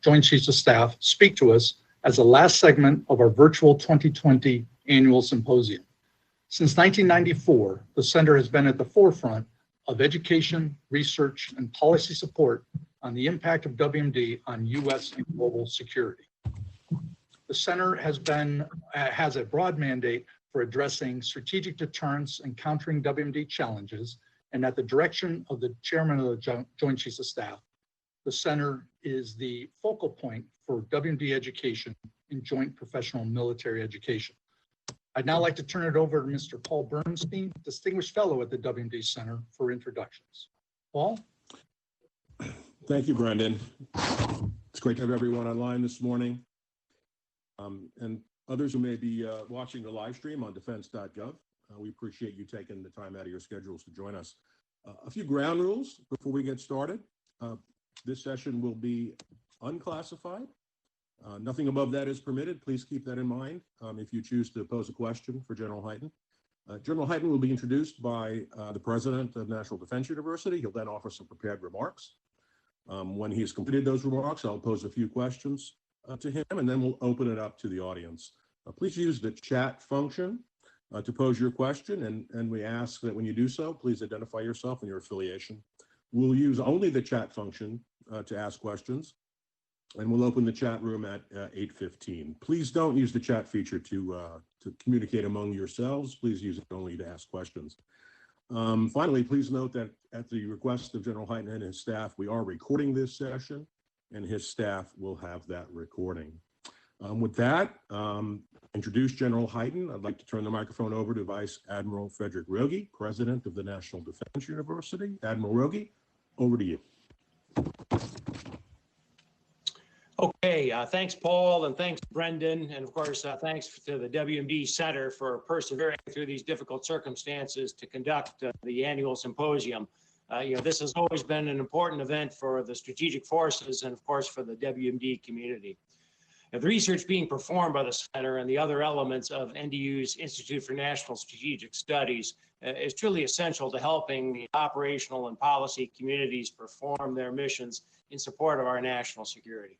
Joint Chiefs of Staff speak to us as the last segment of our virtual 2020 annual symposium. Since 1994, the Center has been at the forefront of education, research, and policy support on the impact of WMD on U.S. and global security. The Center has a broad mandate for addressing strategic deterrence and countering WMD challenges, and at the direction of the Chairman of the Joint Chiefs of Staff, the Center is the focal point for WMD education and joint professional military education. I'd now like to turn it over to Mr. Paul Bernstein, Distinguished Fellow at the WMD Center, for introductions. Paul? Thank you, Brendan. It's great to have everyone online this morning. And others who may be watching the live stream on defense.gov. We appreciate you taking the time out of your schedules to join us. A few ground rules before we get started. This session will be unclassified. Nothing above that is permitted. Please keep that in mind if you choose to pose a question for General Hyten. General Hyten will be introduced by the President of National Defense University. He'll then offer some prepared remarks. When he's completed those remarks, I'll pose a few questions to him, and then we'll open it up to the audience. Please use the chat function to pose your question, and we ask that when you do so, please identify yourself and your affiliation. We'll use only the chat function to ask questions, and we'll open the chat room at 8:15. Please don't use the chat feature to communicate among yourselves. Please use it only to ask questions. Finally, please note that at the request of General Hyten and his staff, we are recording this session, and his staff will have that recording. With that, introduce General Hyten. I'd like to turn the microphone over to Vice Admiral Frederick Rogi, President of the National Defense University. Admiral Rogi, over to you. Okay, thanks, Paul, and thanks, Brendan, and of course, thanks to the WMD Center for persevering through these difficult circumstances to conduct the annual symposium. This has always been an important event for the strategic forces and, of course, for the WMD community. Now, the research being performed by the Center and the other elements of NDU's Institute for National Strategic Studies is truly essential to helping the operational and policy communities perform their missions in support of our national security.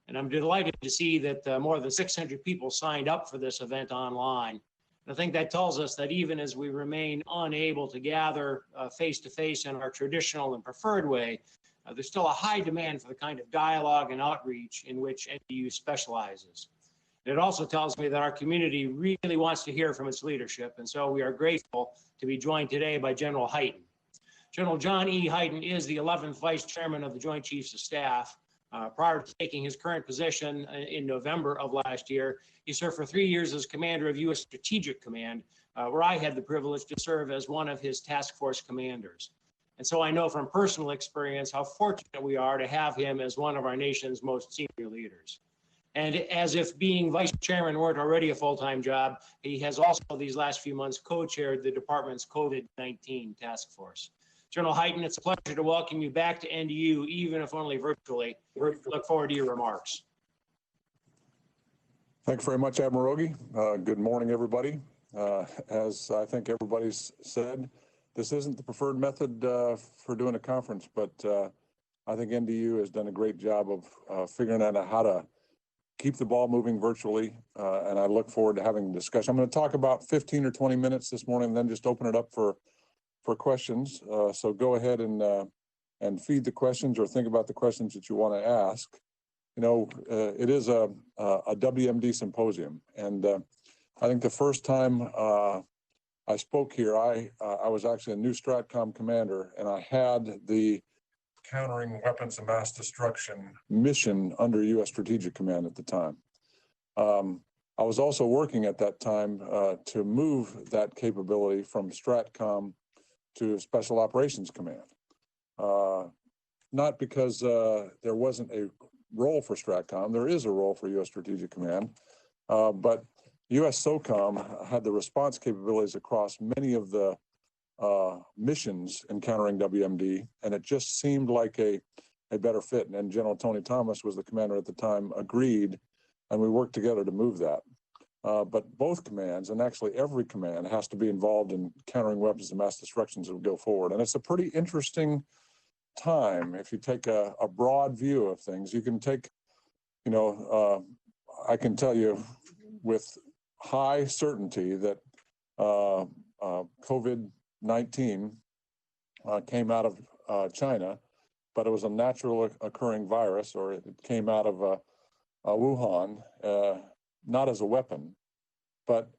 And I'm delighted to see that more than 600 people signed up for this event online. And I think that tells us that even as we remain unable to gather face-to-face in our traditional and preferred way, there's still a high demand for the kind of dialogue and outreach in which NDU specializes. It also tells me that our community really wants to hear from its leadership, and so we are grateful to be joined today by General Hyten. General John E. Hyten is the 11th Vice Chairman of the Joint Chiefs of Staff. Prior to taking his current position in November of last year, he served for 3 years as commander of U.S. Strategic Command, where I had the privilege to serve as one of his task force commanders. And so I know from personal experience how fortunate we are to have him as one of our nation's most senior leaders. And as if being vice chairman weren't already a full-time job, he has also these last few months co-chaired the department's COVID-19 task force. General Hyten, it's a pleasure to welcome you back to NDU, even if only virtually. We look forward to your remarks. Thanks very much, Admiral Rogi. Good morning, everybody. As I think everybody's said, this isn't the preferred method for doing a conference, but I think NDU has done a great job of figuring out how to keep the ball moving virtually, and I look forward to having a discussion. I'm going to talk about 15 or 20 minutes this morning, and then just open it up for questions. So go ahead and feed the questions or think about the questions that you want to ask. You know, it is a WMD symposium, and I think the first time I spoke here, I was actually a new STRATCOM commander, and I had the countering weapons of mass destruction mission under U.S. Strategic Command at the time. I was also working at that time to move that capability from STRATCOM to Special Operations Command. Not because there wasn't a role for STRATCOM, there is a role for U.S. Strategic Command, but U.S. SOCOM had the response capabilities across many of the missions encountering WMD, and it just seemed like a better fit. And General Tony Thomas was the commander at the time, agreed, and we worked together to move that. But both commands, and actually every command, has to be involved in countering weapons of mass destruction as we go forward. And it's a pretty interesting time. If you take a broad view of things, you can take I can tell you with high certainty that COVID-19 came out of China, but it was a natural occurring virus, or it came out of Wuhan, not as a weapon. But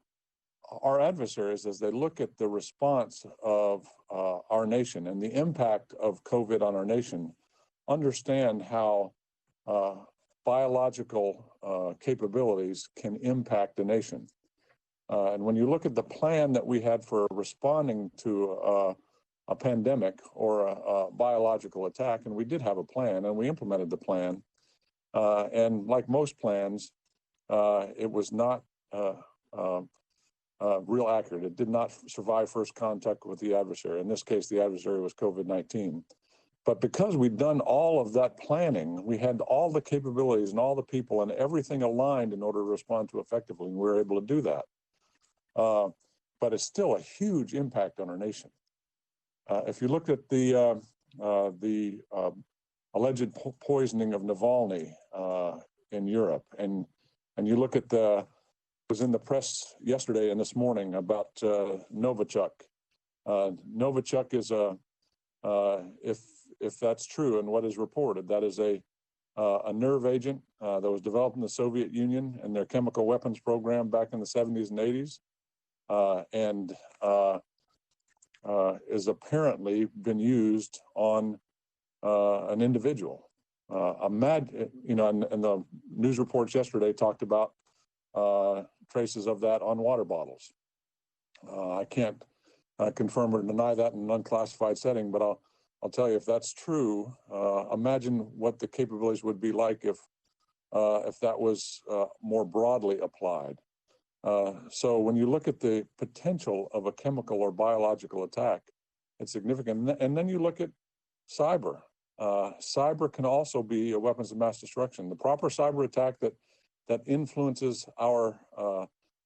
our adversaries, as they look at the response of our nation and the impact of COVID on our nation, understand how biological capabilities can impact a nation. And when you look at the plan that we had for responding to a pandemic or a biological attack, and we did have a plan and we implemented the plan. And like most plans, it was not real accurate. It did not survive first contact with the adversary. In this case, the adversary was COVID-19. But because we'd done all of that planning, we had all the capabilities and all the people and everything aligned in order to respond to effectively, and we were able to do that. But it's still a huge impact on our nation. If you look at the alleged poisoning of Navalny in Europe, and you look at it was in the press yesterday and this morning about Novichok. Novichok is if that's true and what is reported, that is a nerve agent that was developed in the Soviet Union and their chemical weapons program back in the 70s and 80s, and is apparently been used on an individual. And the news reports yesterday talked about traces of that on water bottles. I can't confirm or deny that in an unclassified setting, but I'll tell you, if that's true, imagine what the capabilities would be like if that was more broadly applied. So when you look at the potential of a chemical or biological attack, it's significant. And then you look at cyber. Cyber can also be a weapons of mass destruction. The proper cyber attack that influences our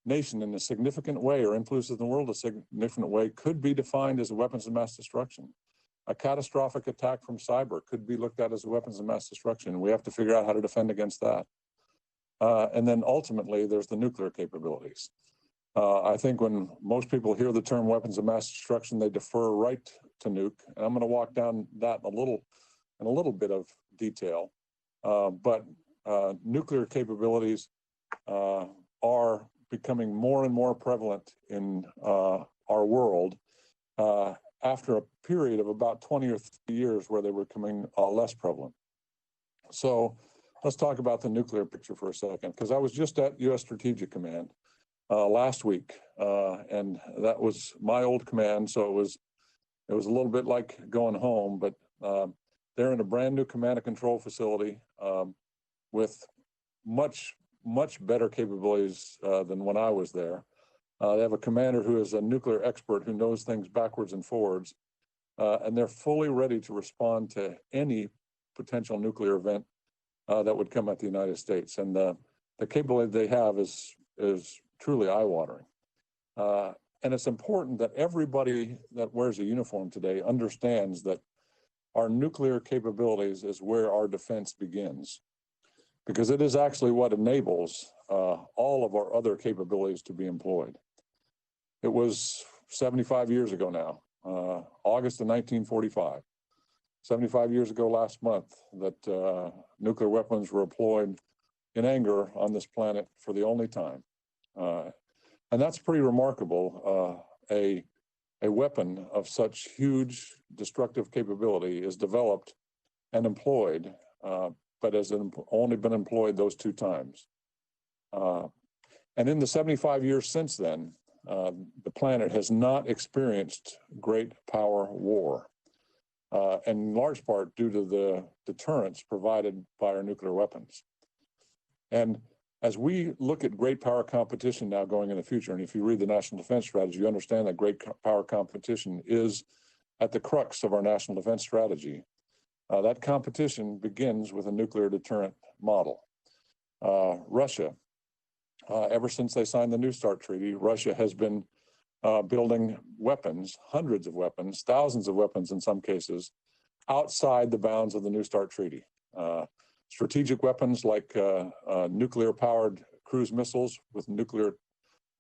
nation in a significant way or influences the world in a significant way could be defined as a weapons of mass destruction. A catastrophic attack from cyber could be looked at as a weapons of mass destruction. We have to figure out how to defend against that. And then ultimately, there's the nuclear capabilities. I think when most people hear the term weapons of mass destruction, they defer right to nuke. And I'm going to walk down that in a little bit of detail. But nuclear capabilities are becoming more and more prevalent in our world after a period of about 20 or 30 years where they were becoming less prevalent. So let's talk about the nuclear picture for a second, because I was just at U.S. Strategic Command last week, and that was my old command, so it was a little bit like going home, but they're in a brand new command and control facility with much better capabilities than when I was there. They have a commander who is a nuclear expert who knows things backwards and forwards, and they're fully ready to respond to any potential nuclear event that would come at the United States. And the capability they have is truly eye-watering. And it's important that everybody that wears a uniform today understands that our nuclear capabilities is where our defense begins, because it is actually what enables all of our other capabilities to be employed. It was 75 years ago now, August of 1945, 75 years ago last month, that nuclear weapons were deployed in anger on this planet for the only time. And that's pretty remarkable. A weapon of such huge destructive capability is developed and employed, but has only been employed those two times. And in the 75 years since then, the planet has not experienced great power war, and in large part due to the deterrence provided by our nuclear weapons. And as we look at great power competition now going in the future, and if you read the National Defense Strategy, you understand that great power competition is at the crux of our National Defense Strategy. That competition begins with a nuclear deterrent model. Russia, ever since they signed the New START Treaty, Russia has been building weapons, hundreds of weapons, thousands of weapons in some cases, outside the bounds of the New START Treaty. strategic weapons like nuclear-powered cruise missiles with nuclear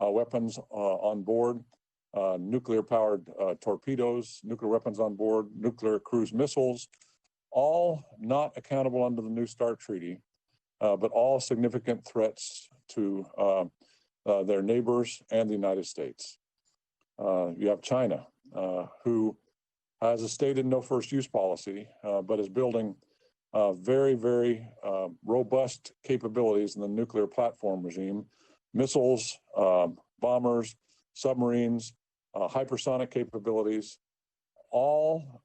weapons on board, nuclear-powered torpedoes, nuclear weapons on board, nuclear cruise missiles, all not accountable under the New START Treaty, but all significant threats to their neighbors and the United States. You have China, who has a stated no first use policy, but is building very, very robust capabilities in the nuclear platform regime, missiles, bombers, submarines, hypersonic capabilities, all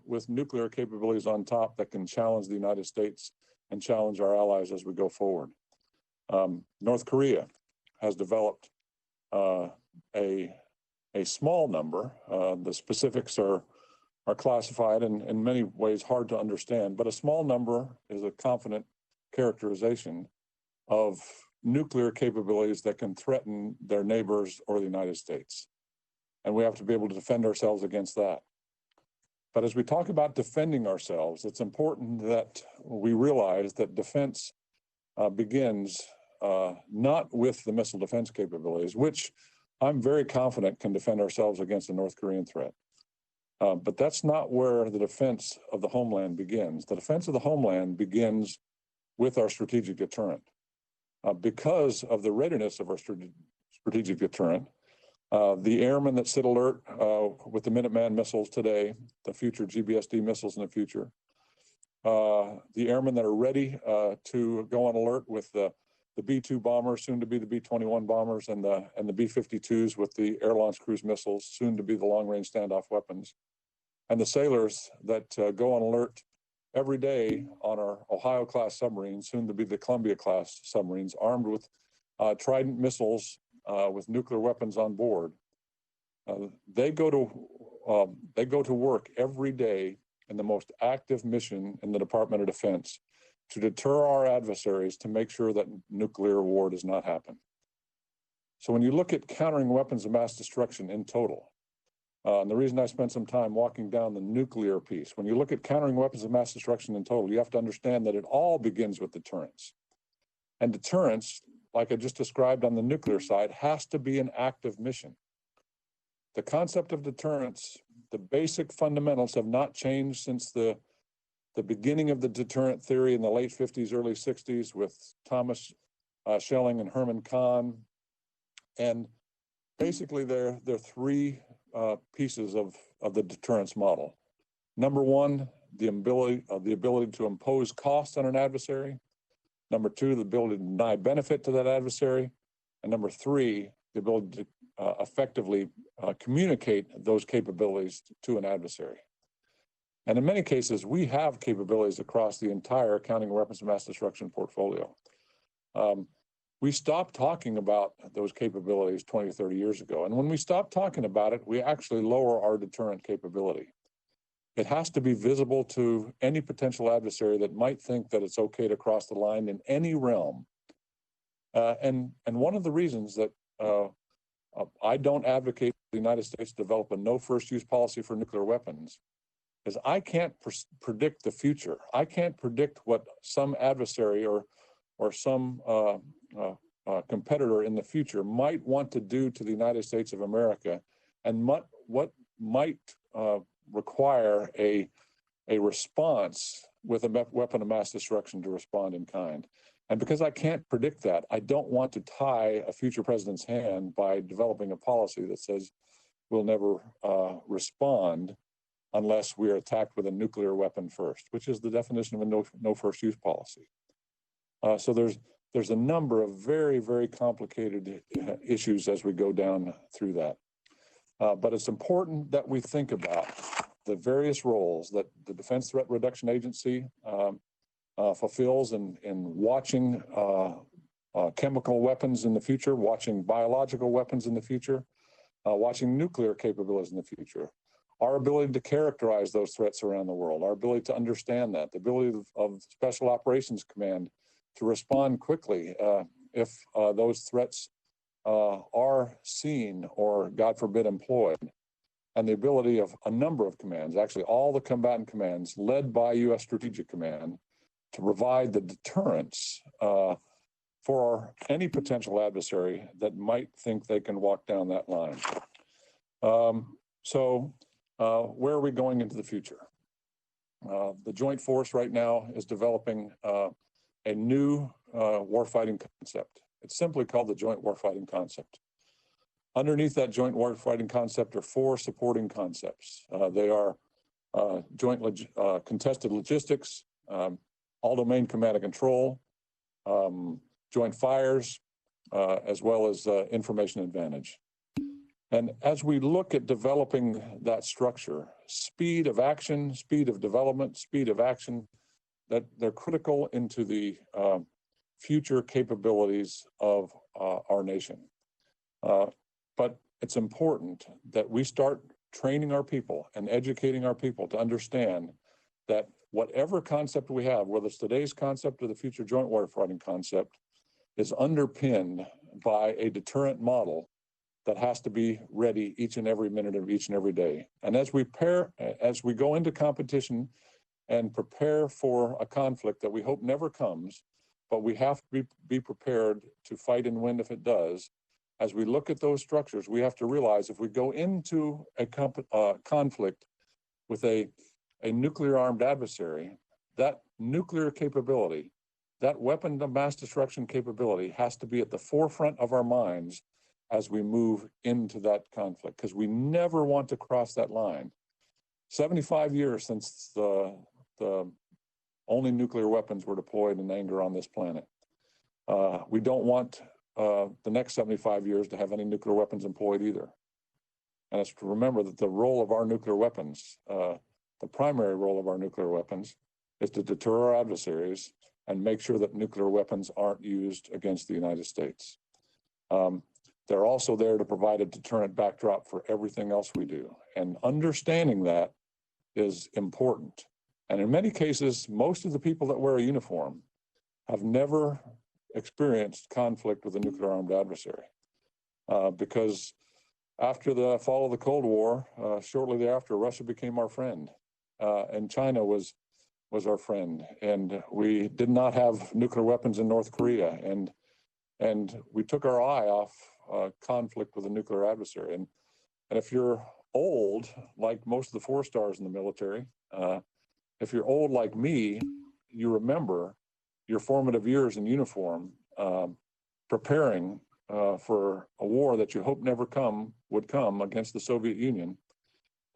with nuclear capabilities on top that can challenge the United States and challenge our allies as we go forward. North Korea has developed a small number. The specifics are classified and in many ways hard to understand, but a small number is a confident characterization of nuclear capabilities that can threaten their neighbors or the United States. And we have to be able to defend ourselves against that. But as we talk about defending ourselves, it's important that we realize that defense begins not with the missile defense capabilities, which I'm very confident can defend ourselves against a North Korean threat. But that's not where the defense of the homeland begins. The defense of the homeland begins with our strategic deterrent. Because of the readiness of our strategic deterrent, the airmen that sit alert with the Minuteman missiles today, the future GBSD missiles in the future, the airmen that are ready to go on alert with the B-2 bombers, soon to be the B-21 bombers, and the B-52s with the air-launched cruise missiles, soon to be the long-range standoff weapons, and the sailors that go on alert every day on our Ohio-class submarines, soon to be the Columbia-class submarines, armed with Trident missiles with nuclear weapons on board. They go to work every day in the most active mission in the Department of Defense to deter our adversaries to make sure that nuclear war does not happen. So when you look at countering weapons of mass destruction in total, and the reason I spent some time walking down the nuclear piece, when you look at countering weapons of mass destruction in total, you have to understand that it all begins with deterrence. And deterrence, like I just described on the nuclear side, has to be an active mission. The concept of deterrence, the basic fundamentals have not changed since the beginning of the deterrent theory in the late 50s, early 60s with Thomas Schelling and Herman Kahn. And basically, there are three pieces of the deterrence model. Number one, the ability to impose cost on an adversary. Number two, the ability to deny benefit to that adversary. And number three, the ability to effectively communicate those capabilities to an adversary. And in many cases, we have capabilities across the entire counting weapons of mass destruction portfolio. We stopped talking about those capabilities 20 or 30 years ago. And when we stop talking about it, we actually lower our deterrent capability. It has to be visible to any potential adversary that might think that it's okay to cross the line in any realm. And one of the reasons that I don't advocate the United States develop a no first use policy for nuclear weapons is I can't predict the future. I can't predict what some adversary or some competitor in the future might want to do to the United States of America, and what might require a response with a weapon of mass destruction to respond in kind. And because I can't predict that, I don't want to tie a future president's hand by developing a policy that says we'll never respond unless we are attacked with a nuclear weapon first, which is the definition of a no first use policy. So there's a number of very, very complicated issues as we go down through that. But it's important that we think about the various roles that the Defense Threat Reduction Agency fulfills in watching chemical weapons in the future, watching biological weapons in the future, watching nuclear capabilities in the future. Our ability to characterize those threats around the world, our ability to understand that, the ability of Special Operations Command to respond quickly if those threats are seen or, God forbid, employed, and the ability of a number of commands, actually all the combatant commands led by U.S. Strategic Command, to provide the deterrence for any potential adversary that might think they can walk down that line. Where are we going into the future? The Joint Force right now is developing a new warfighting concept. It's simply called the Joint Warfighting Concept. Underneath that Joint Warfighting Concept are four supporting concepts. They are contested logistics, all-domain command and control, joint fires, as well as information advantage. And as we look at developing that structure, speed of action, speed of development, speed of action, that they're critical into the future capabilities of our nation. But it's important that we start training our people and educating our people to understand that whatever concept we have, whether it's today's concept or the future joint warfighting concept, is underpinned by a deterrent model that has to be ready each and every minute of each and every day. And as we go into competition and prepare for a conflict that we hope never comes, but we have to be prepared to fight and win if it does. As we look at those structures, we have to realize if we go into a conflict with a nuclear armed adversary, that nuclear capability, that weapon of mass destruction capability has to be at the forefront of our minds as we move into that conflict, because we never want to cross that line. 75 years since the only nuclear weapons were deployed in anger on this planet. We don't want the next 75 years to have any nuclear weapons employed either. And it's to remember that the role of our nuclear weapons, the primary role of our nuclear weapons, is to deter our adversaries and make sure that nuclear weapons aren't used against the United States. They're also there to provide a deterrent backdrop for everything else we do. And understanding that is important. And in many cases, most of the people that wear a uniform have never experienced conflict with a nuclear armed adversary. Because after the fall of the Cold War, shortly thereafter, Russia became our friend. And China was our friend. And we did not have nuclear weapons in North Korea. And we took our eye off conflict with a nuclear adversary. And if you're old, like most of the 4-stars in the military, if you're old like me, you remember your formative years in uniform, preparing for a war that you hope never would come against the Soviet Union,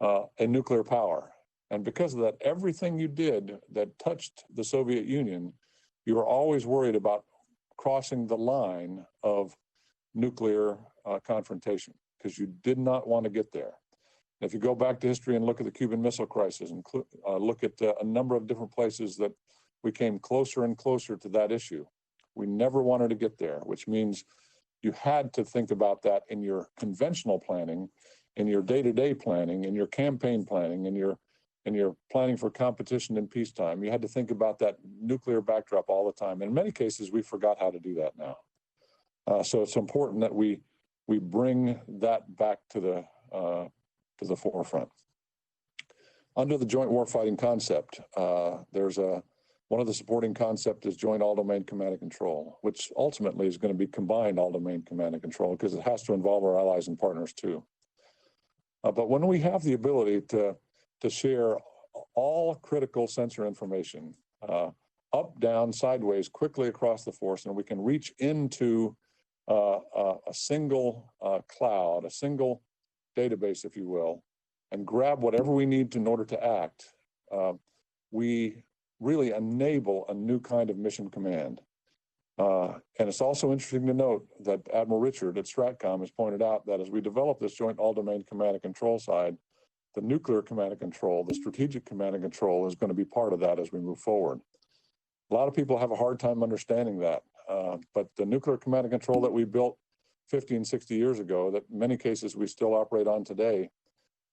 a nuclear power. And because of that, everything you did that touched the Soviet Union, you were always worried about crossing the line of nuclear confrontation, because you did not want to get there. If you go back to history and look at the Cuban Missile Crisis and look at a number of different places that we came closer and closer to that issue, we never wanted to get there, which means you had to think about that in your conventional planning, in your day-to-day planning, in your campaign planning, in your planning for competition in peacetime. You had to think about that nuclear backdrop all the time. In many cases, we forgot how to do that now. So it's important that we bring that back to the forefront. Under the joint warfighting concept, there's one of the supporting concepts is joint all-domain command and control, which ultimately is going to be combined all-domain command and control, because it has to involve our allies and partners too. But when we have the ability to share all critical sensor information, up, down, sideways, quickly across the force, and we can reach into a single cloud, a single database, if you will, and grab whatever we need in order to act, we really enable a new kind of mission command. And it's also interesting to note that Admiral Richard at Stratcom has pointed out that as we develop this joint all-domain command and control side, the nuclear command and control, the strategic command and control is going to be part of that as we move forward. A lot of people have a hard time understanding that, but the nuclear command and control that we built 50 and 60 years ago, that in many cases we still operate on today,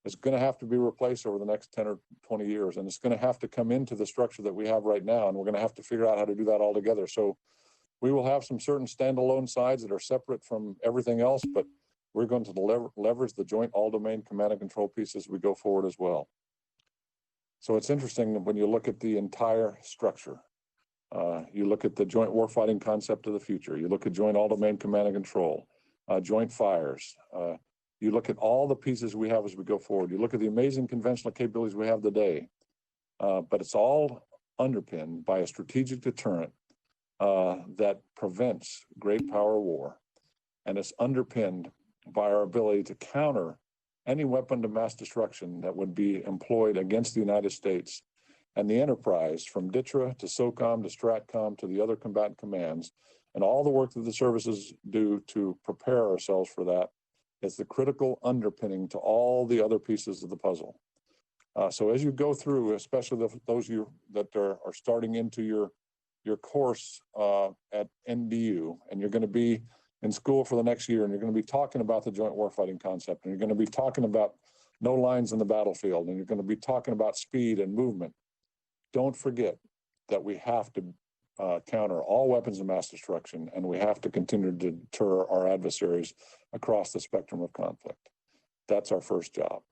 is going to have to be replaced over the next 10 or 20 years. And it's going to have to come into the structure that we have right now. And we're going to have to figure out how to do that all together. So we will have some certain standalone sides that are separate from everything else, but we're going to leverage the joint all-domain command and control piece as we go forward as well. So it's interesting when you look at the entire structure. You look at the joint warfighting concept of the future. You look at joint all-domain command and control, joint fires. You look at all the pieces we have as we go forward. You look at the amazing conventional capabilities we have today, but it's all underpinned by a strategic deterrent that prevents great power war. And it's underpinned by our ability to counter any weapon of mass destruction that would be employed against the United States and the enterprise, from DITRA to SOCOM to STRATCOM to the other combatant commands, and all the work that the services do to prepare ourselves for that is the critical underpinning to all the other pieces of the puzzle. So as you go through, especially those you that are starting into your course at NDU, and you're going to be in school for the next year, and you're going to be talking about the joint warfighting concept, and you're going to be talking about no lines in the battlefield, and you're going to be talking about speed and movement. Don't forget that we have to counter all weapons of mass destruction, and we have to continue to deter our adversaries across the spectrum of conflict. That's our first job.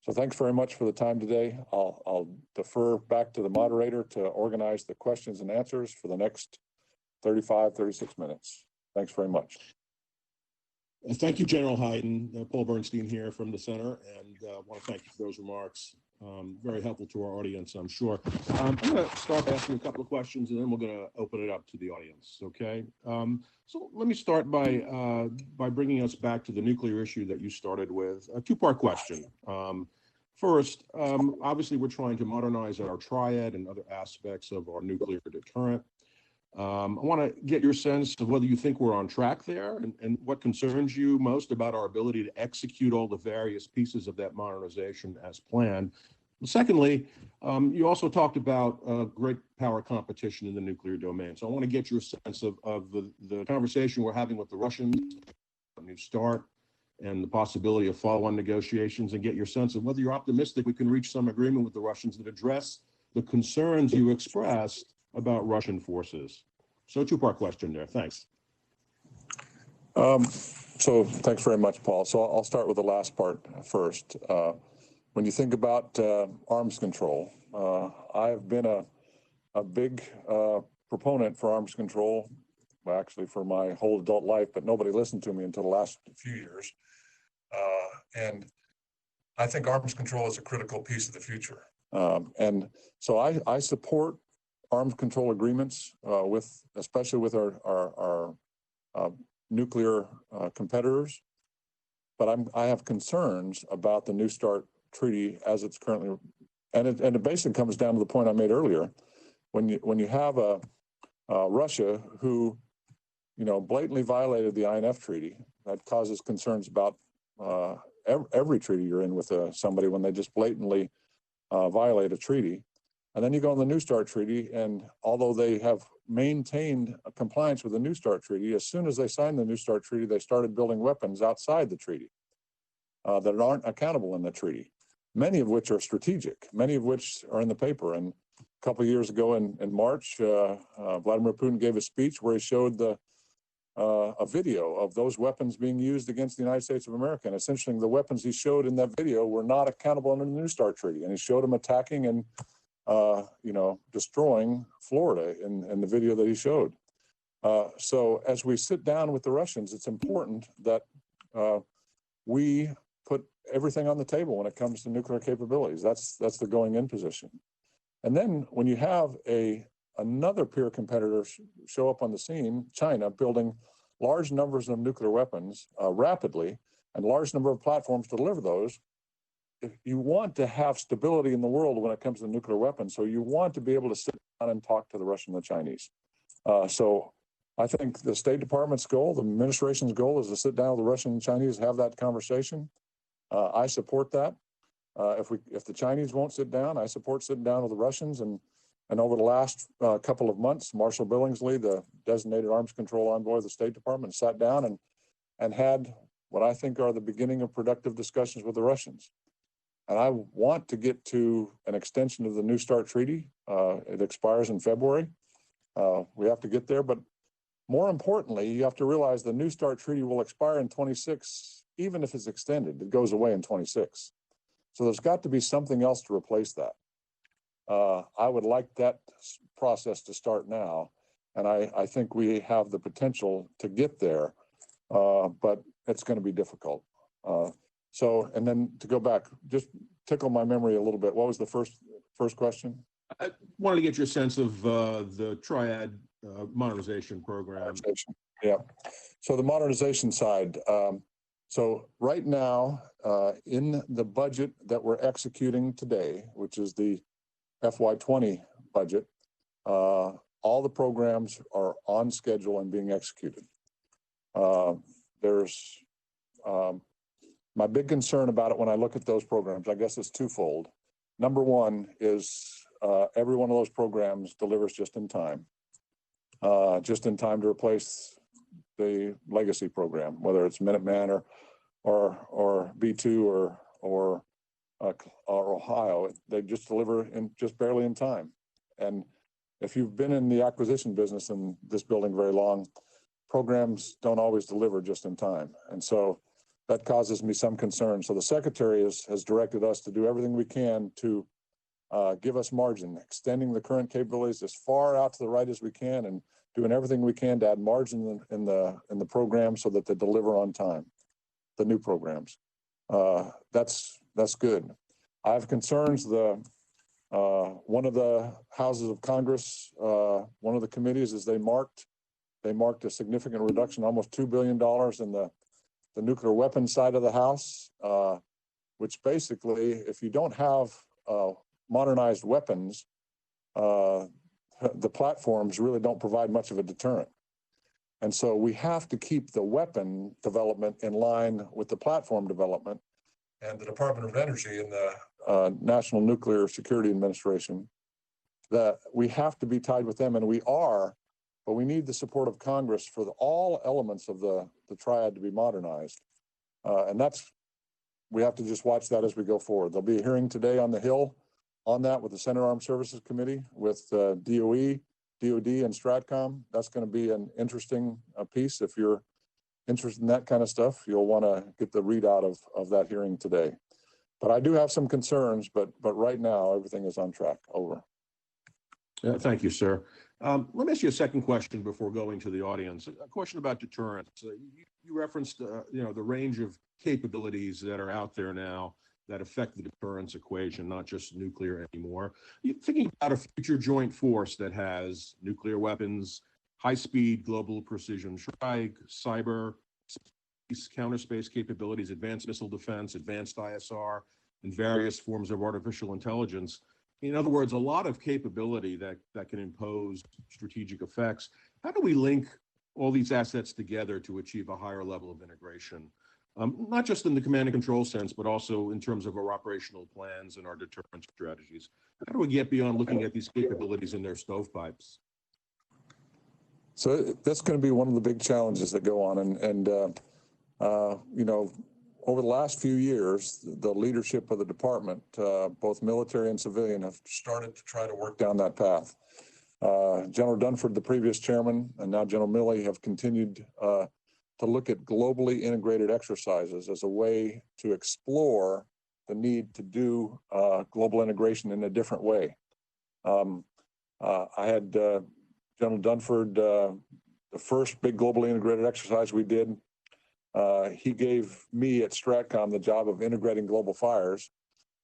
So thanks very much for the time today. I'll defer back to the moderator to organize the questions and answers for the next 35, 36 minutes. Thanks very much. Thank you, General Hyten. Paul Bernstein here from the center, and I want to thank you for those remarks. Very helpful to our audience, I'm sure. I'm going to start asking a couple of questions, and then we're going to open it up to the audience, okay? So let me start by bringing us back to the nuclear issue that you started with. A two-part question. First, obviously, we're trying to modernize our triad and other aspects of our nuclear deterrent. I want to get your sense of whether you think we're on track there, and what concerns you most about our ability to execute all the various pieces of that modernization as planned. Secondly, you also talked about great power competition in the nuclear domain. So I want to get your sense of the conversation we're having with the Russians, a new start, and the possibility of follow-on negotiations, and get your sense of whether you're optimistic we can reach some agreement with the Russians that address the concerns you expressed about Russian forces. So two-part question there. Thanks. So thanks very much, Paul. So I'll start with the last part first. When you think about arms control, I've been a big proponent for arms control, well, actually for my whole adult life, but nobody listened to me until the last few years. And I think arms control is a critical piece of the future. And so I support arms control agreements especially with our nuclear competitors, but I have concerns about the New START treaty as it's currently, and it basically comes down to the point I made earlier. When you have Russia who, blatantly violated the INF treaty, that causes concerns about every treaty you're in with somebody when they just blatantly violate a treaty. And then you go on the New START treaty, and although they have maintained compliance with the New START treaty, as soon as they signed the New START treaty, they started building weapons outside the treaty that aren't accountable in the treaty, many of which are strategic, many of which are in the paper. And a couple of years ago in March, Vladimir Putin gave a speech where he showed a video of those weapons being used against the United States of America. And essentially, the weapons he showed in that video were not accountable under the New START treaty. And he showed them attacking and destroying Florida in the video that he showed. So as we sit down with the Russians, it's important that we put everything on the table when it comes to nuclear capabilities. That's the going in position. And then when you have another peer competitor show up on the scene, China, building large numbers of nuclear weapons rapidly, and large number of platforms to deliver those, if you want to have stability in the world when it comes to nuclear weapons, so you want to be able to sit down and talk to the Russians and the Chinese. So I think the State Department's goal, the administration's goal, is to sit down with the Russians and Chinese, have that conversation. I support that. If the Chinese won't sit down, I support sitting down with the Russians. And over the last couple of months, Marshall Billingsley, the designated arms control envoy of the State Department, sat down and had what I think are the beginning of productive discussions with the Russians. And I want to get to an extension of the New START treaty. It expires in February. We have to get there. But more importantly, you have to realize the New START treaty will expire in 26, even if it's extended. It goes away in 26. So there's got to be something else to replace that. I would like that process to start now. And I think we have the potential to get there, but it's going to be difficult. And then to go back, just tickle my memory a little bit. What was the first question? I wanted to get your sense of the Triad modernization program. Modernization. Yeah. So the modernization side. So right now, in the budget that we're executing today, which is the FY20 budget, all the programs are on schedule and being executed. There's my big concern about it when I look at those programs, I guess it's twofold. Number one is every one of those programs delivers just in time to replace the legacy program, whether it's Minuteman or B2 or Ohio. They just deliver in just barely in time. And if you've been in the acquisition business in this building very long, programs don't always deliver just in time. And so that causes me some concern. So the Secretary has directed us to do everything we can to give us margin, extending the current capabilities as far out to the right as we can, and doing everything we can to add margin in the program so that they deliver on time, the new programs. That's good. I have concerns. One of the houses of Congress, one of the committees, is they marked a significant reduction, almost $2 billion in the nuclear weapons side of the House, which basically, if you don't have modernized weapons, the platforms really don't provide much of a deterrent. And so we have to keep the weapon development in line with the platform development. And the Department of Energy and the National Nuclear Security Administration, that we have to be tied with them, and we are, but we need the support of Congress for all elements of the triad to be modernized. And we have to just watch that as we go forward. There'll be a hearing today on the Hill on that with the Senate Armed Services Committee, with DOE, DOD, and STRATCOM. That's going to be an interesting piece. If you're interested in that kind of stuff, you'll want to get the readout of that hearing today. But I do have some concerns, but right now everything is on track. Over. Thank you, sir. Let me ask you a second question before going to the audience. A question about deterrence. You referenced, the range of capabilities that are out there now that affect the deterrence equation, not just nuclear anymore. You're thinking about a future joint force that has nuclear weapons, high-speed global precision strike, cyber, counter space capabilities, advanced missile defense, advanced ISR, and various forms of artificial intelligence. In other words, a lot of capability that can impose strategic effects. How do we link all these assets together to achieve a higher level of integration? Not just in the command and control sense, but also in terms of our operational plans and our deterrence strategies. How do we get beyond looking at these capabilities in their stovepipes? So that's going to be one of the big challenges that go on. And over the last few years, the leadership of the department, both military and civilian, have started to try to work down that path. General Dunford, the previous chairman, and now General Milley have continued to look at globally integrated exercises as a way to explore the need to do global integration in a different way. I had General Dunford, the first big globally integrated exercise we did, he gave me at STRATCOM the job of integrating global fires,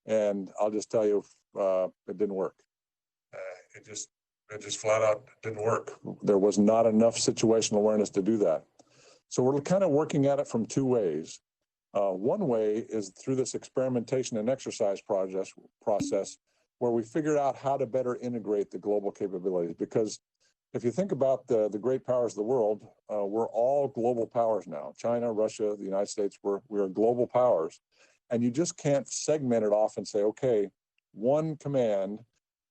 and I'll just tell you, it didn't work. It just flat out didn't work. There was not enough situational awareness to do that. So we're kind of working at it from two ways. One way is through this experimentation and exercise process where we figured out how to better integrate the global capabilities. Because if you think about the great powers of the world, we're all global powers now. China, Russia, the United States, we're global powers. And you just can't segment it off and say, okay, one command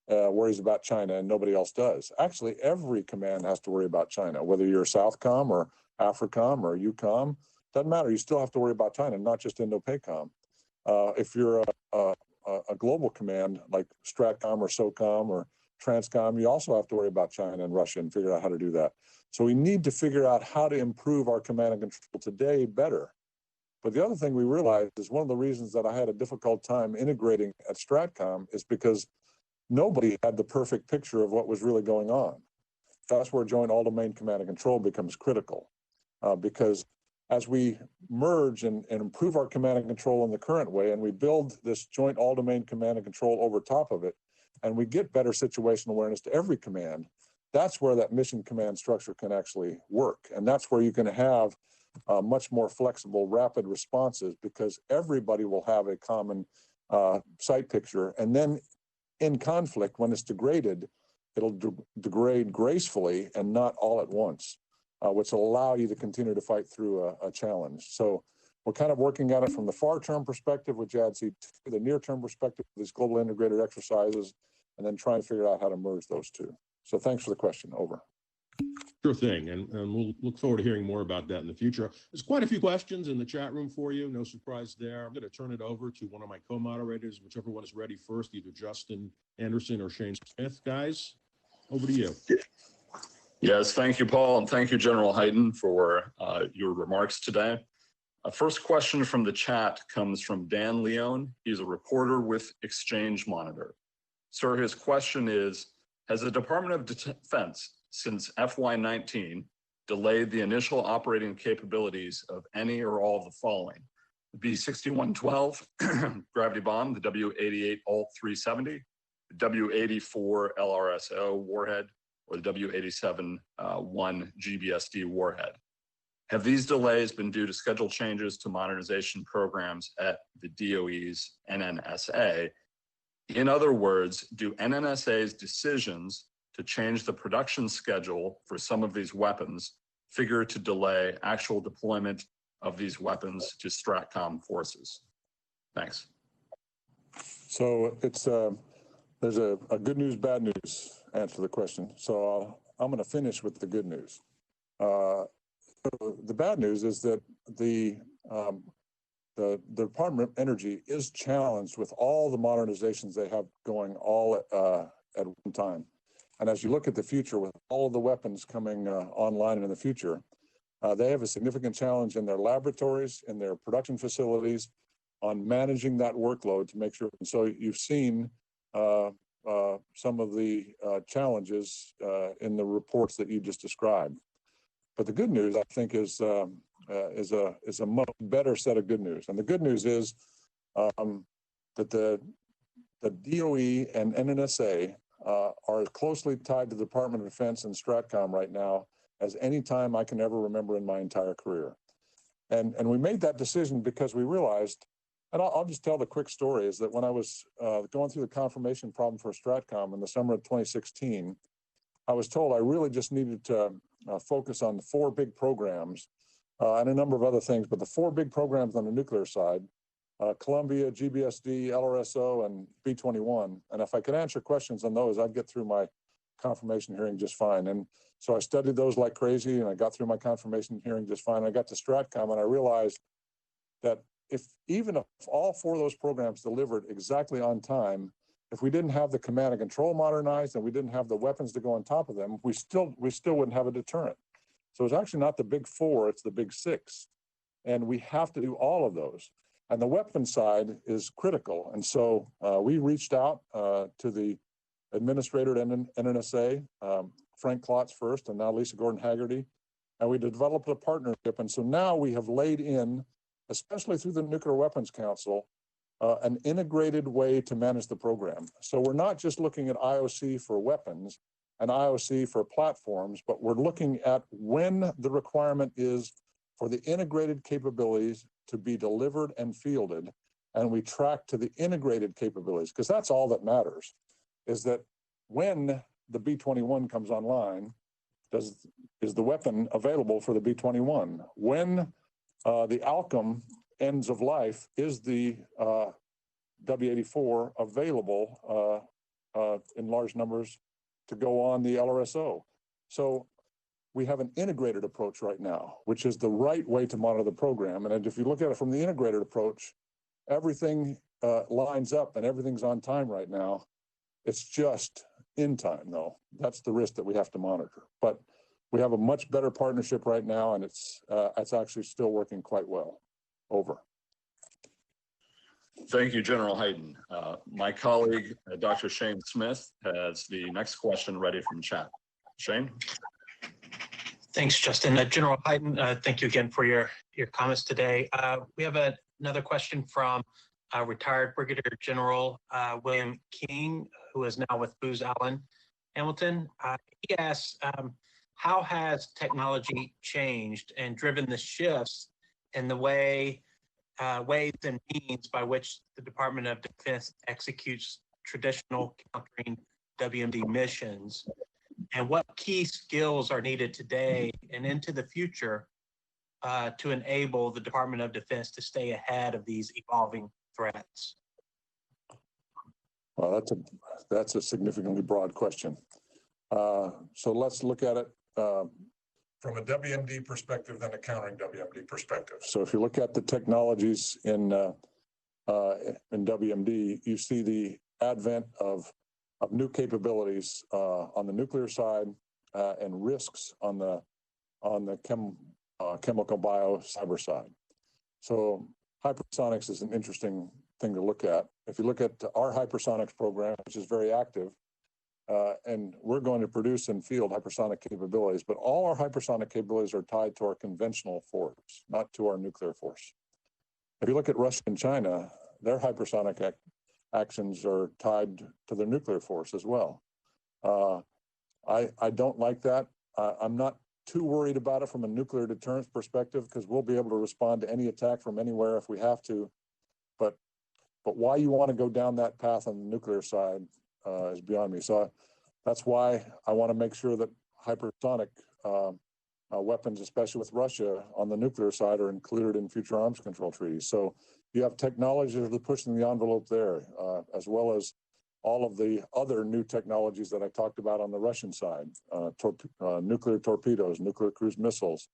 worries about China and nobody else does. Actually, every command has to worry about China, whether you're Southcom or AFRICOM or EUCOM, doesn't matter. You still have to worry about China, not just Indo-PACOM. If you're a global command like STRATCOM or SOCOM or TRANSCOM, you also have to worry about China and Russia and figure out how to do that. So we need to figure out how to improve our command and control today better. But the other thing we realized is one of the reasons that I had a difficult time integrating at STRATCOM is because nobody had the perfect picture of what was really going on. That's where joint all-domain command and control becomes critical, because as we merge and improve our command and control in the current way, and we build this joint all-domain command and control over top of it, and we get better situational awareness to every command, that's where that mission command structure can actually work. And that's where you can have much more flexible, rapid responses, because everybody will have a common sight picture. And then in conflict, when it's degraded, it'll degrade gracefully and not all at once, which will allow you to continue to fight through a challenge. So we're kind of working at it from the far-term perspective, which adds to the near-term perspective of these global integrated exercises, and then trying to figure out how to merge those two. So thanks for the question. Over. Sure thing. And we'll look forward to hearing more about that in the future. There's quite a few questions in the chat room for you. No surprise there. I'm going to turn it over to one of my co-moderators, whichever one is ready first, either Justin Anderson or Shane Smith. Guys, over to you. Yes, thank you, Paul, and thank you, General Hyten, for your remarks today. First question from the chat comes from Dan Leone. He's a reporter with Exchange Monitor. Sir, his question is, has the Department of Defense since FY19 delayed the initial operating capabilities of any or all of the following: the B-6112 gravity bomb, the W-88 Alt-370, the W-84 LRSO warhead, or the W-87 1 GBSD warhead? Have these delays been due to schedule changes to modernization programs at the DOE's NNSA? In other words, do NNSA's decisions to change the production schedule for some of these weapons figure to delay actual deployment of these weapons to STRATCOM forces? Thanks. So it's there's a good news, bad news answer to the question. So I'm going to finish with the good news. The bad news is that the Department of Energy is challenged with all the modernizations they have going all at one time. And as you look at the future with all of the weapons coming online in the future, they have a significant challenge in their laboratories, in their production facilities, on managing that workload to make sure. And so you've seen some of the challenges in the reports that you just described. But the good news, I think, is a much better set of good news. And the good news is that the DOE and NNSA are as closely tied to the Department of Defense and STRATCOM right now as any time I can ever remember in my entire career. And we made that decision because we realized, and I'll just tell the quick story, is that when I was going through the confirmation problem for STRATCOM in the summer of 2016, I was told I really just needed to focus on the 4 big programs and a number of other things, but the 4 big programs on the nuclear side, Columbia, GBSD, LRSO, and B-21. And if I could answer questions on those, I'd get through my confirmation hearing just fine. And so I studied those like crazy, and I got through my confirmation hearing just fine. I got to STRATCOM, and I realized that even if all 4 of those programs delivered exactly on time, if we didn't have the command and control modernized and we didn't have the weapons to go on top of them, we still wouldn't have a deterrent. So it's actually not the big 4, it's the big 6. And we have to do all of those. And the weapons side is critical. And so we reached out to the administrator at NNSA, Frank Klotz first, and now Lisa Gordon-Haggerty, and we developed a partnership. And so now we have laid in, especially through the Nuclear Weapons Council, an integrated way to manage the program. So we're not just looking at IOC for weapons and IOC for platforms, but we're looking at when the requirement is for the integrated capabilities to be delivered and fielded, and we track to the integrated capabilities, because that's all that matters, is that when the B-21 comes online, is the weapon available for the B-21? When the Alchem ends of life, is the W-84 available in large numbers to go on the LRSO? So we have an integrated approach right now, which is the right way to monitor the program. And if you look at it from the integrated approach, everything lines up and everything's on time right now. It's just in time, though. That's the risk that we have to monitor. But we have a much better partnership right now, and it's actually still working quite well. Over. Thank you, General Hyten. My colleague, Dr. Shane Smith, has the next question ready from chat. Shane? Thanks, Justin. General Hyten, thank you again for your comments today. We have another question from retired Brigadier General William King, who is now with Booz Allen Hamilton. He asks, how has technology changed and driven the shifts in the ways and means by which the Department of Defense executes traditional countering WMD missions? And what key skills are needed today and into the future to enable the Department of Defense to stay ahead of these evolving threats? Well, that's a significantly broad question. So let's look at it from a WMD perspective and a countering WMD perspective. So if you look at the technologies in WMD, you see the advent of new capabilities on the nuclear side and risks on the chemical bio cyber side. So hypersonics is an interesting thing to look at. If you look at our hypersonics program, which is very active, and we're going to produce and field hypersonic capabilities, but all our hypersonic capabilities are tied to our conventional force, not to our nuclear force. If you look at Russia and China, their hypersonic actions are tied to their nuclear force as well. I don't like that. I'm not too worried about it from a nuclear deterrence perspective because we'll be able to respond to any attack from anywhere if we have to. But why you want to go down that path on the nuclear side is beyond me. So that's why I want to make sure that hypersonic weapons, especially with Russia on the nuclear side, are included in future arms control treaties. So you have technologies that are pushing the envelope there, as well as all of the other new technologies that I talked about on the Russian side, nuclear torpedoes, nuclear cruise missiles.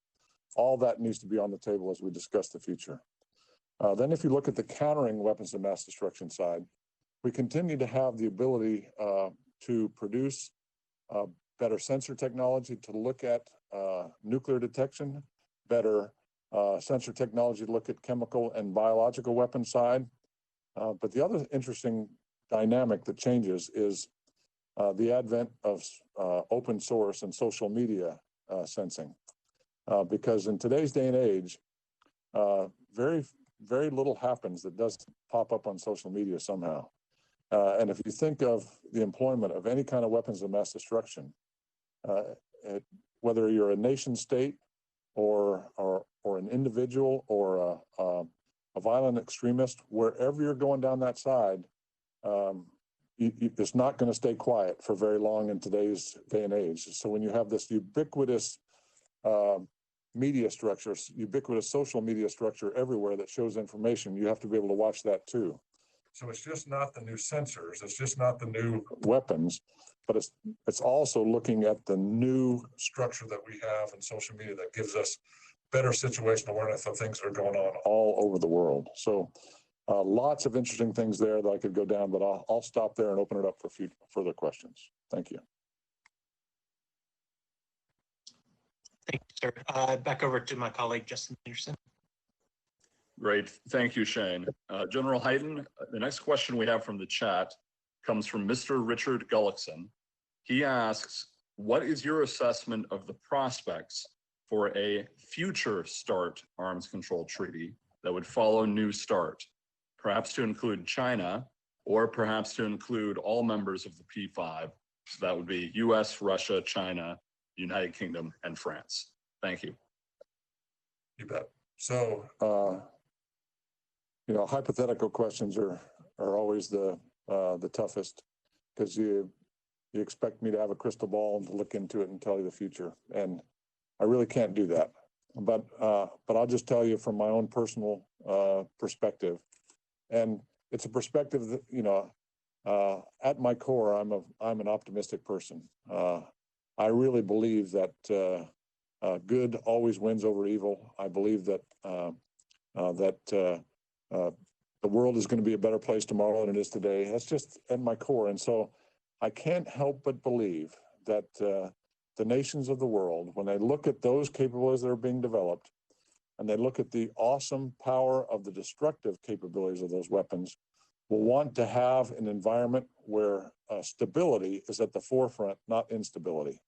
All that needs to be on the table as we discuss the future. Then if you look at the countering weapons of mass destruction side, we continue to have the ability to produce better sensor technology to look at nuclear detection, better sensor technology to look at chemical and biological weapon side. But the other interesting dynamic that changes is the advent of open source and social media sensing. Because in today's day and age, very little happens that doesn't pop up on social media somehow. And if you think of the employment of any kind of weapons of mass destruction, whether you're a nation state or an individual or a violent extremist, wherever you're going down that side, it's not going to stay quiet for very long in today's day and age. So when you have this ubiquitous media structure, ubiquitous social media structure everywhere that shows information, you have to be able to watch that too. So it's just not the new sensors, it's just not the new weapons, but it's also looking at the new structure that we have in social media that gives us better situational awareness of things that are going on all over the world. So lots of interesting things there that I could go down, but I'll stop there and open it up for further questions. Thank you. Thank you, sir. Back over to my colleague, Justin Anderson. Great. Thank you, Shane. General Hyten, the next question we have from the chat comes from Mr. Richard Gullickson. He asks, what is your assessment of the prospects for a future START arms control treaty that would follow New START, perhaps to include China, or perhaps to include all members of the P5? So that would be US, Russia, China, United Kingdom, and France. Thank you. You bet. So, hypothetical questions are always the toughest because you expect me to have a crystal ball and to look into it and tell you the future, and I really can't do that. But I'll just tell you from my own personal perspective, and it's a perspective that at my core I'm an optimistic person. I really believe that good always wins over evil. I believe that the world is going to be a better place tomorrow than it is today. That's just at my core. And so I can't help but believe that the nations of the world, when they look at those capabilities that are being developed, and they look at the awesome power of the destructive capabilities of those weapons, will want to have an environment where stability is at the forefront, not instability.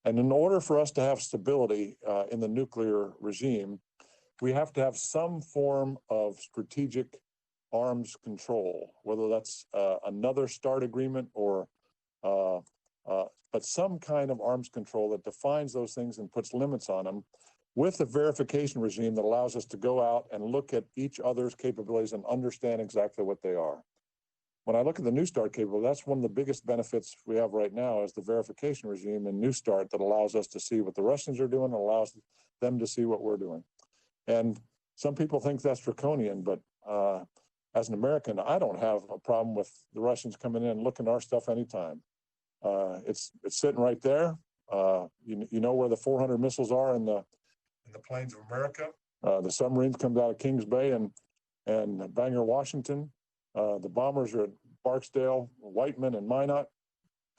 And in order for us to have stability in the nuclear regime, we have to have some form of strategic arms control, whether that's another START agreement or but some kind of arms control that defines those things and puts limits on them, with a verification regime that allows us to go out and look at each other's capabilities and understand exactly what they are. When I look at the New START capability, that's one of the biggest benefits we have right now is the verification regime in New START that allows us to see what the Russians are doing and allows them to see what we're doing. And some people think that's draconian, but as an American, I don't have a problem with the Russians coming in and looking at our stuff anytime. It's sitting right there. You know where the 400 missiles are in the plains of America. The submarines come out of Kings Bay and Bangor, Washington. The bombers are at Barksdale, Whiteman, and Minot.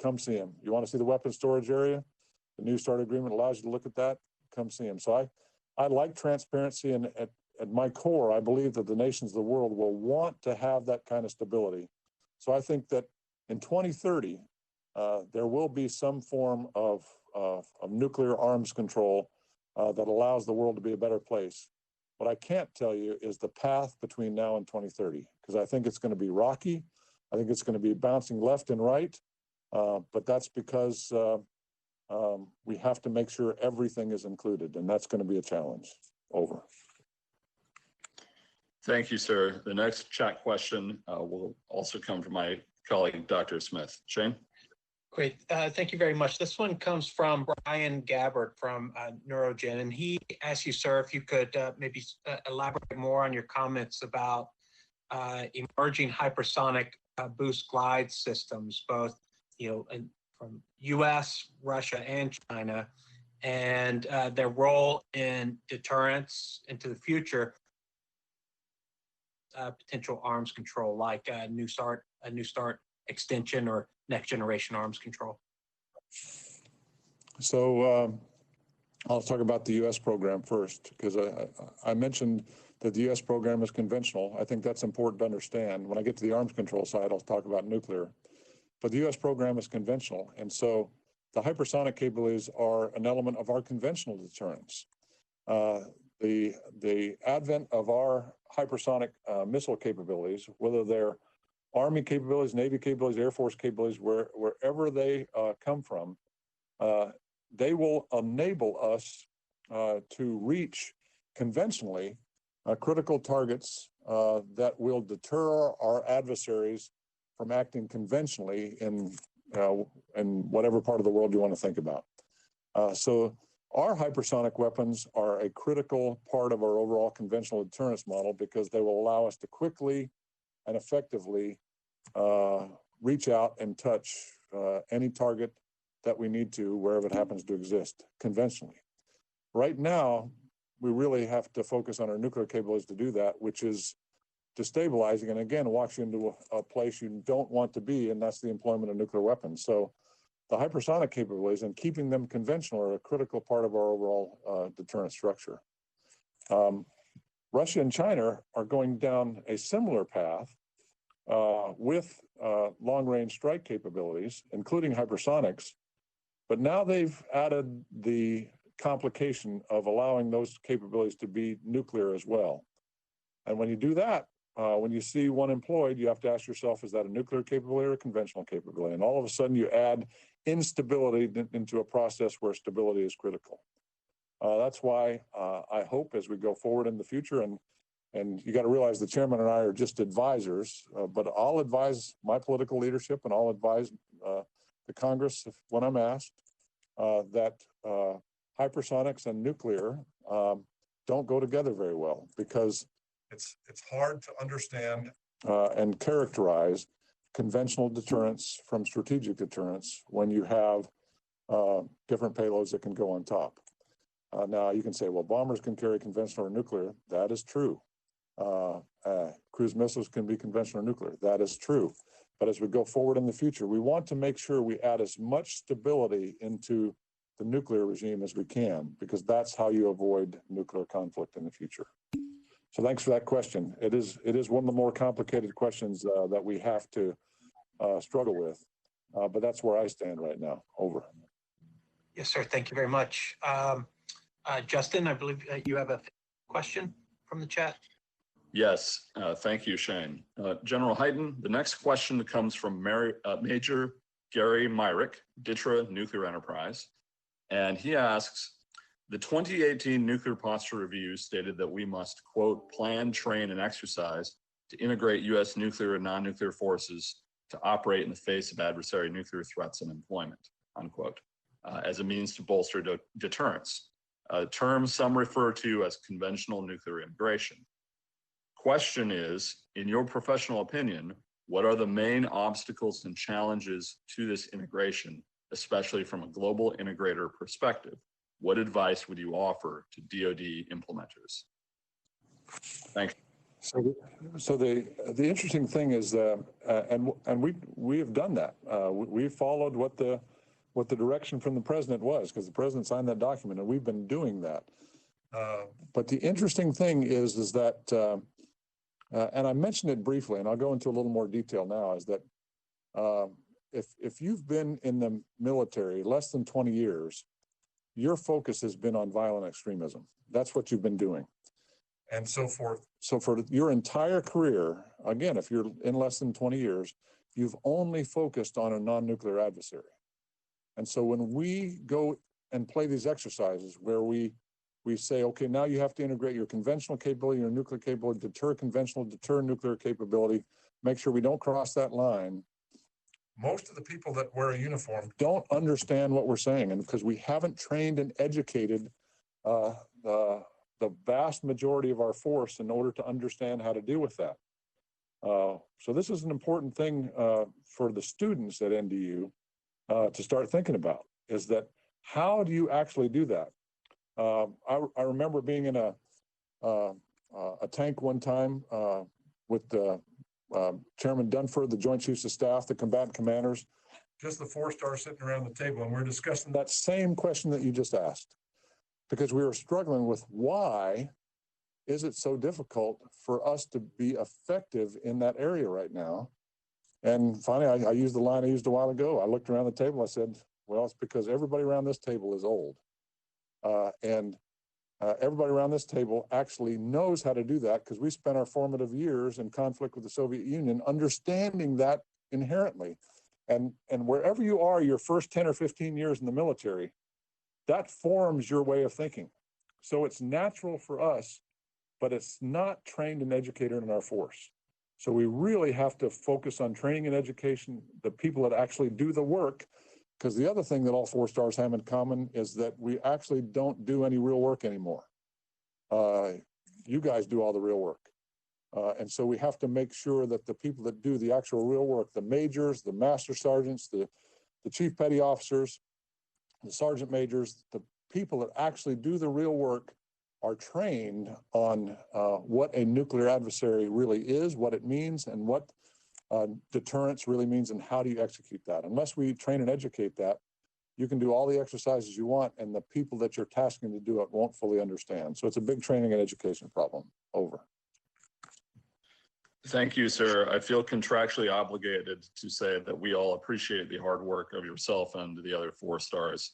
Come see them. You want to see the weapons storage area? The New START agreement allows you to look at that. Come see them. So I like transparency, and at my core, I believe that the nations of the world will want to have that kind of stability. So I think that in 2030, there will be some form of nuclear arms control that allows the world to be a better place. What I can't tell you is the path between now and 2030, because I think it's going to be rocky. I think it's going to be bouncing left and right, but that's because we have to make sure everything is included, and that's going to be a challenge. Over. Thank you, sir. The next chat question will also come from my colleague, Dr. Smith. Shane? Great. Thank you very much. This one comes from Brian Gabbard from Neurogen, and he asked you, sir, if you could maybe elaborate more on your comments about emerging hypersonic boost glide systems, both from U.S., Russia, and China, and their role in deterrence into the future, potential arms control, like a New START extension or next generation arms control. So I'll talk about the U.S. program first, because I mentioned that the U.S. program is conventional. I think that's important to understand. When I get to the arms control side, I'll talk about nuclear. But the U.S. program is conventional. And so the hypersonic capabilities are an element of our conventional deterrence. The advent of our hypersonic missile capabilities, whether they're Army capabilities, Navy capabilities, Air Force capabilities, wherever they come from, they will enable us to reach conventionally critical targets that will deter our adversaries from acting conventionally in whatever part of the world you want to think about. So our hypersonic weapons are a critical part of our overall conventional deterrence model because they will allow us to quickly and effectively reach out and touch any target that we need to, wherever it happens to exist, conventionally. Right now, we really have to focus on our nuclear capabilities to do that, which is destabilizing and again walks you into a place you don't want to be, and that's the employment of nuclear weapons. So the hypersonic capabilities and keeping them conventional are a critical part of our overall deterrent structure. Russia and China are going down a similar path with long-range strike capabilities, including hypersonics, but now they've added the complication of allowing those capabilities to be nuclear as well. And when you do that, when you see one employed, you have to ask yourself, is that a nuclear capability or a conventional capability? And all of a sudden you add instability into a process where stability is critical. That's why I hope as we go forward in the future, and you got to realize the chairman and I are just advisors, but I'll advise my political leadership and I'll advise the Congress when I'm asked that hypersonics and nuclear don't go together very well, because it's hard to understand and characterize conventional deterrence from strategic deterrence when you have different payloads that can go on top. Now you can say, well, bombers can carry conventional or nuclear. That is true. Cruise missiles can be conventional or nuclear. That is true. But as we go forward in the future, we want to make sure we add as much stability into the nuclear regime as we can, because that's how you avoid nuclear conflict in the future. So thanks for that question. It is one of the more complicated questions that we have to struggle with, but that's where I stand right now. Over. Yes, sir. Thank you very much. Justin, I believe you have a question from the chat. Yes, thank you, Shane. General Hyten, the next question comes from Major Gary Myrick, DITRA Nuclear Enterprise. And he asks, the 2018 Nuclear Posture Review stated that we must, quote, plan, train, and exercise to integrate U.S. nuclear and non-nuclear forces to operate in the face of adversary nuclear threats and employment, unquote, as a means to bolster deterrence, a term some refer to as conventional nuclear integration. Question is, in your professional opinion, what are the main obstacles and challenges to this integration, especially from a global integrator perspective? What advice would you offer to DoD implementers? Thank you. So the interesting thing is, and we have done that. We followed what the direction from the president was, because the president signed that document, and we've been doing that. But the interesting thing is that, and I mentioned it briefly, and I'll go into a little more detail now, is that if you've been in the military less than 20 years, your focus has been on violent extremism. That's what you've been doing. And so for your entire career, again, if you're in less than 20 years, you've only focused on a non-nuclear adversary. And so when we go and play these exercises where we say, okay, now you have to integrate your conventional capability, your nuclear capability, deter conventional, deter nuclear capability, make sure we don't cross that line. Most of the people that wear a uniform don't understand what we're saying, and because we haven't trained and educated the vast majority of our force in order to understand how to deal with that. So this is an important thing for the students at NDU to start thinking about, is that how do you actually do that? I remember being in a tank one time with Chairman Dunford, the Joint Chiefs of Staff, the combatant commanders, just the 4-stars sitting around the table, and we're discussing that same question that you just asked, because we were struggling with why is it so difficult for us to be effective in that area right now. And finally, I used the line I used a while ago. I looked around the table. I said, well, it's because everybody around this table is old. Everybody around this table actually knows how to do that, because we spent our formative years in conflict with the Soviet Union understanding that inherently. And wherever you are your first 10 or 15 years in the military, that forms your way of thinking. So it's natural for us, but it's not trained and educated in our force. So we really have to focus on training and education, the people that actually do the work. Because the other thing that all 4-stars have in common is that we actually don't do any real work anymore. You guys do all the real work. And so we have to make sure that the people that do the actual real work, the majors, the master sergeants, the chief petty officers, the sergeant majors, the people that actually do the real work are trained on what a nuclear adversary really is, what it means, and what deterrence really means, and how do you execute that. Unless we train and educate that, you can do all the exercises you want, and the people that you're tasking to do it won't fully understand. So it's a big training and education problem. Over. Thank you, sir. I feel contractually obligated to say that we all appreciate the hard work of yourself and the other 4-stars.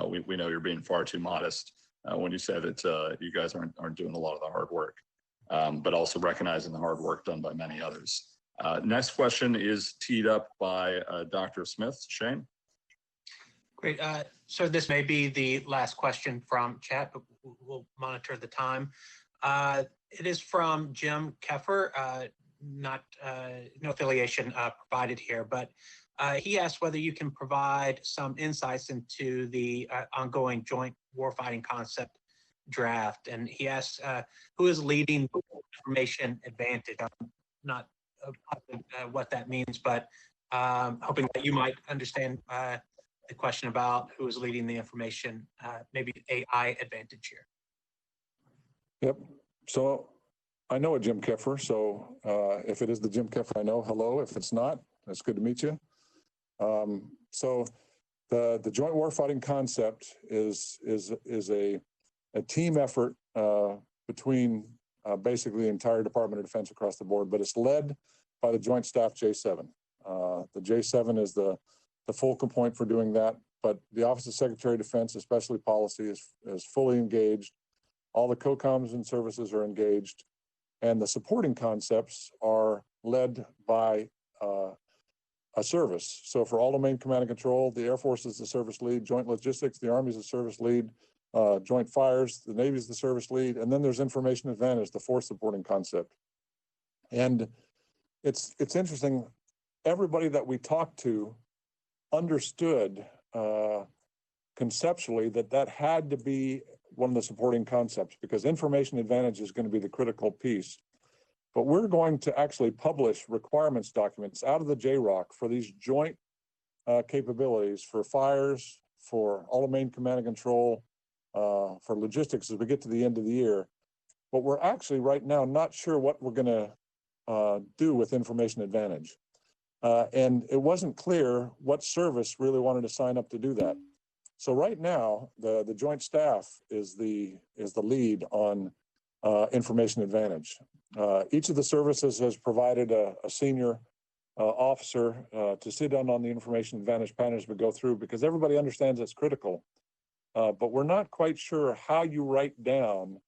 We know you're being far too modest when you say that you guys aren't doing a lot of the hard work, but also recognizing the hard work done by many others. Next question is teed up by Dr. Smith. Shane? Great. So this may be the last question from chat, but we'll monitor the time. It is from Jim Keffer, no affiliation provided here, but he asked whether you can provide some insights into the ongoing joint warfighting concept draft. And he asks, who is leading the information advantage? I'm not what that means, but hoping that you might understand the question about who is leading the information, maybe AI advantage here. Yep. So I know a Jim Keffer. So if it is the Jim Keffer I know, hello. If it's not, it's good to meet you. So The joint warfighting concept is a team effort between basically the entire Department of Defense across the board, but it's led by the Joint Staff J7. The J7 is the focal point for doing that, but the Office of Secretary of Defense, especially policy, is fully engaged. All the COCOMs and services are engaged, and the supporting concepts are led by a service. So for all domain command and control, the Air Force is the service lead, joint logistics, the Army is the service lead, joint fires, the Navy is the service lead, and then there's information advantage, the fourth supporting concept. And it's interesting, everybody that we talked to understood conceptually that had to be one of the supporting concepts, because information advantage is going to be the critical piece. But we're going to actually publish requirements documents out of the JROC for these joint capabilities for fires, for all domain command and control, for logistics as we get to the end of the year. But we're actually right now not sure what we're going to do with information advantage. And it wasn't clear what service really wanted to sign up to do that. So right now, the joint staff is the lead on information advantage. Each of the services has provided a senior officer to sit down on the information advantage panel as we go through, because everybody understands it's critical. But we're not quite sure how you write down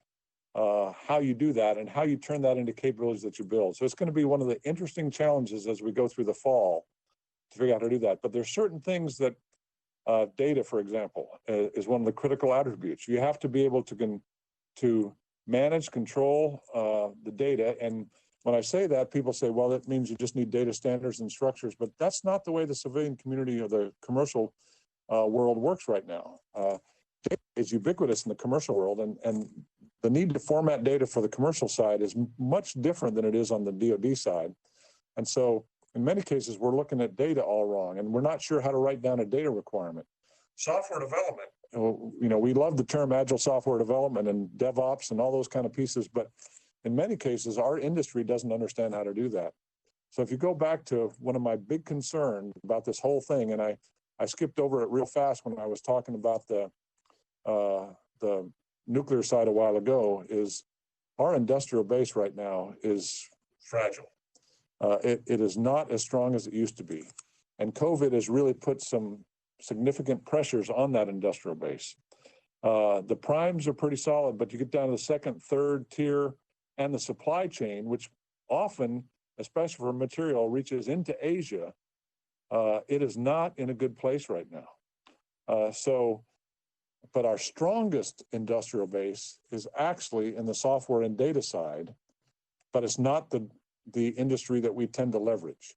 how you do that and how you turn that into capabilities that you build. So it's going to be one of the interesting challenges as we go through the fall to figure out how to do that. But there's certain things that data, for example, is one of the critical attributes. You have to be able to manage, control the data. And when I say that, people say, well, that means you just need data standards and structures, but that's not the way the civilian community or the commercial world works right now. Data is ubiquitous in the commercial world, and the need to format data for the commercial side is much different than it is on the DoD side. And so in many cases, we're looking at data all wrong, and we're not sure how to write down a data requirement. Software development, we love the term agile software development and DevOps and all those kind of pieces, but in many cases, our industry doesn't understand how to do that. So if you go back to one of my big concerns about this whole thing, and I skipped over it real fast when I was talking about the nuclear side a while ago, is our industrial base right now is fragile. It is not as strong as it used to be. And COVID has really put some significant pressures on that industrial base. The primes are pretty solid, but you get down to the second, third tier, and the supply chain, which often, especially for material, reaches into Asia, it is not in a good place right now. But our strongest industrial base is actually in the software and data side, but it's not the industry that we tend to leverage.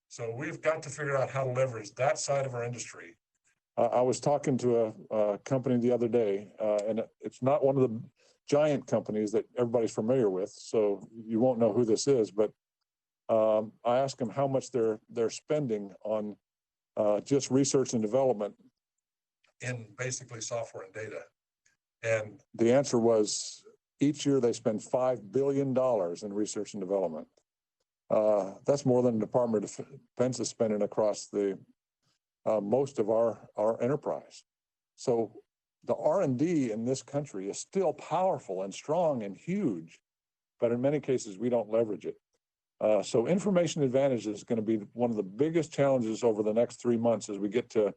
So we've got to figure out how to leverage that side of our industry. I was talking to a company the other day, and it's not one of the giant companies that everybody's familiar with, so you won't know who this is, but I asked them how much they're spending on just research and development in basically software and data. And the answer was each year they spend $5 billion in research and development. That's more than the Department of Defense is spending across the most of our enterprise. So the R&D in this country is still powerful and strong and huge, but in many cases we don't leverage it. So information advantage is going to be one of the biggest challenges over the next 3 months as we get to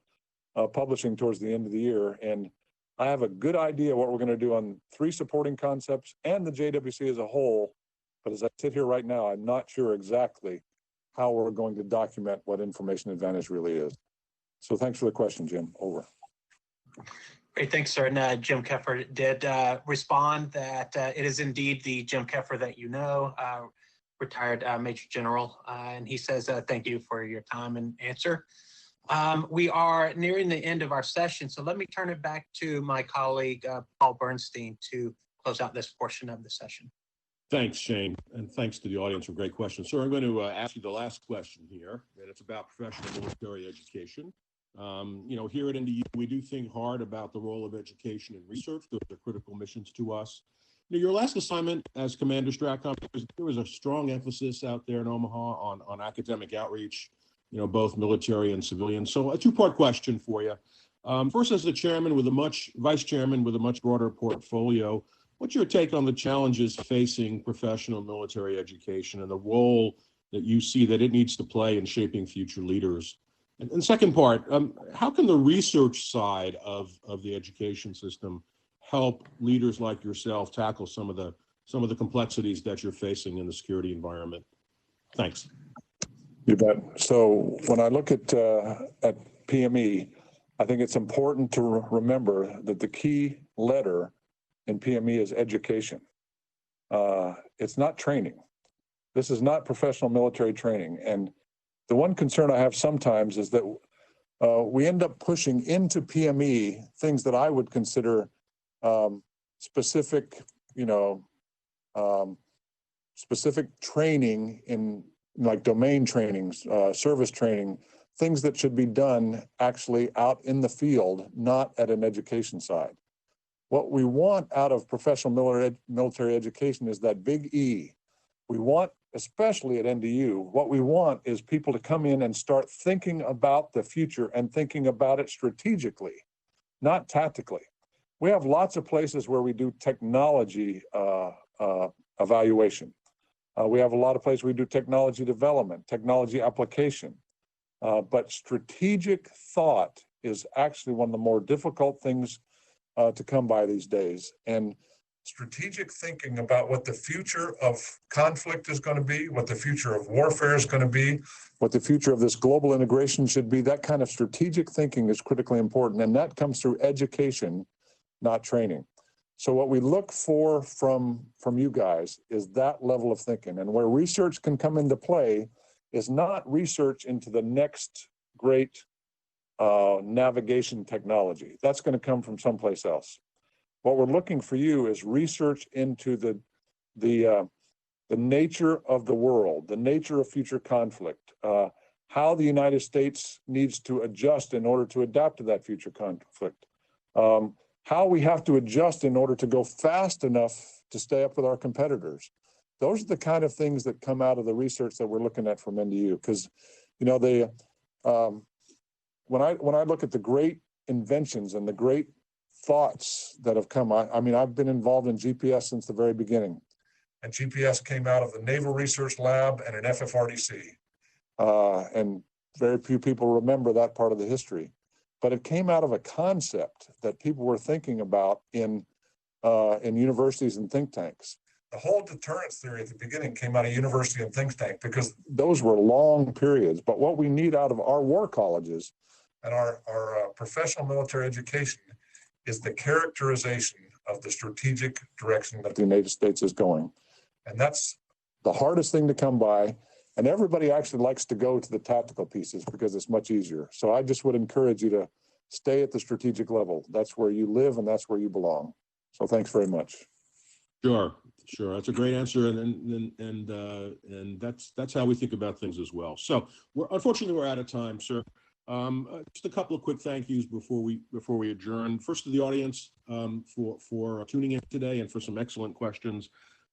publishing towards the end of the year. And I have a good idea what we're going to do on 3 supporting concepts and the JWC as a whole. But as I sit here right now, I'm not sure exactly how we're going to document what information advantage really is. So thanks for the question, Jim. Over. Great, thanks, sir. And Jim Keffer did respond that it is indeed the Jim Keffer that you know, retired Major General. And he says, thank you for your time and answer. We are nearing the end of our session, so let me turn it back to my colleague, Paul Bernstein, to close out this portion of the session. Thanks, Shane, and thanks to the audience for great questions. So I'm going to ask you the last question here, and it's about professional military education. Here at NDU, we do think hard about the role of education and research. Those are critical missions to us. Your last assignment as Commander Stratcom, there was a strong emphasis out there in Omaha on academic outreach, both military and civilian. So a two-part question for you. First, as the vice chairman with a much broader portfolio, what's your take on the challenges facing professional military education and the role that you see that it needs to play in shaping future leaders? And second part, how can the research side of the education system help leaders like yourself tackle some of the complexities that you're facing in the security environment? Thanks. You bet. So when I look at PME, I think it's important to remember that the key letter in PME is education. It's not training. This is not professional military training. And the one concern I have sometimes is that we end up pushing into PME things that I would consider specific, specific training in like domain trainings, service training, things that should be done actually out in the field, not at an education side. What we want out of professional military education is that big E. We want, especially at NDU, what we want is people to come in and start thinking about the future and thinking about it strategically, not tactically. We have lots of places where we do technology evaluation. We have a lot of places we do technology development, technology application. But strategic thought is actually one of the more difficult things to come by these days. And strategic thinking about what the future of conflict is going to be, what the future of warfare is going to be, what the future of this global integration should be, that kind of strategic thinking is critically important. And that comes through education, not training. So what we look for from you guys is that level of thinking. And where research can come into play is not research into the next great navigation technology. That's going to come from someplace else. What we're looking for you is research into the nature of the world, the nature of future conflict, how the United States needs to adjust in order to adapt to that future conflict, how we have to adjust in order to go fast enough to stay up with our competitors. Those are the kind of things that come out of the research that we're looking at from NDU. Because, when I look at the great inventions and the great thoughts that have come, I've been involved in GPS since the very beginning. And GPS came out of the Naval Research Lab and an FFRDC. And very few people remember that part of the history. But it came out of a concept that people were thinking about in universities and think tanks. The whole deterrence theory at the beginning came out of university and think tank because those were long periods. But what we need out of our war colleges and our professional military education is the characterization of the strategic direction that the United States is going. And that's the hardest thing to come by. And everybody actually likes to go to the tactical pieces because it's much easier. So I just would encourage you to stay at the strategic level. That's where you live and that's where you belong. So thanks very much. Sure. That's a great answer, and that's how we think about things as well. So unfortunately we're out of time, sir. Just a couple of quick thank yous before we adjourn. First to the audience for tuning in today and for some excellent questions.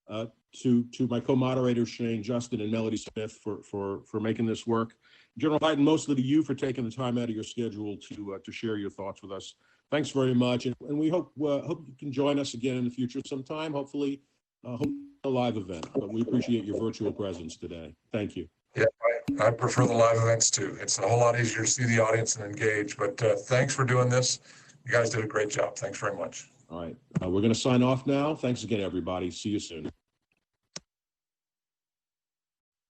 To my co-moderators Shane, Justin, and Melody Smith for making this work. General Hyten, mostly to you for taking the time out of your schedule to share your thoughts with us. Thanks very much, and we hope you can join us again in the future sometime. Hopefully, a live event. But we appreciate your virtual presence today. Thank you. Yeah, I prefer the live events too. It's a whole lot easier to see the audience and engage. But thanks for doing this. You guys did a great job. Thanks very much. All right, we're going to sign off now. Thanks again, everybody. See you soon.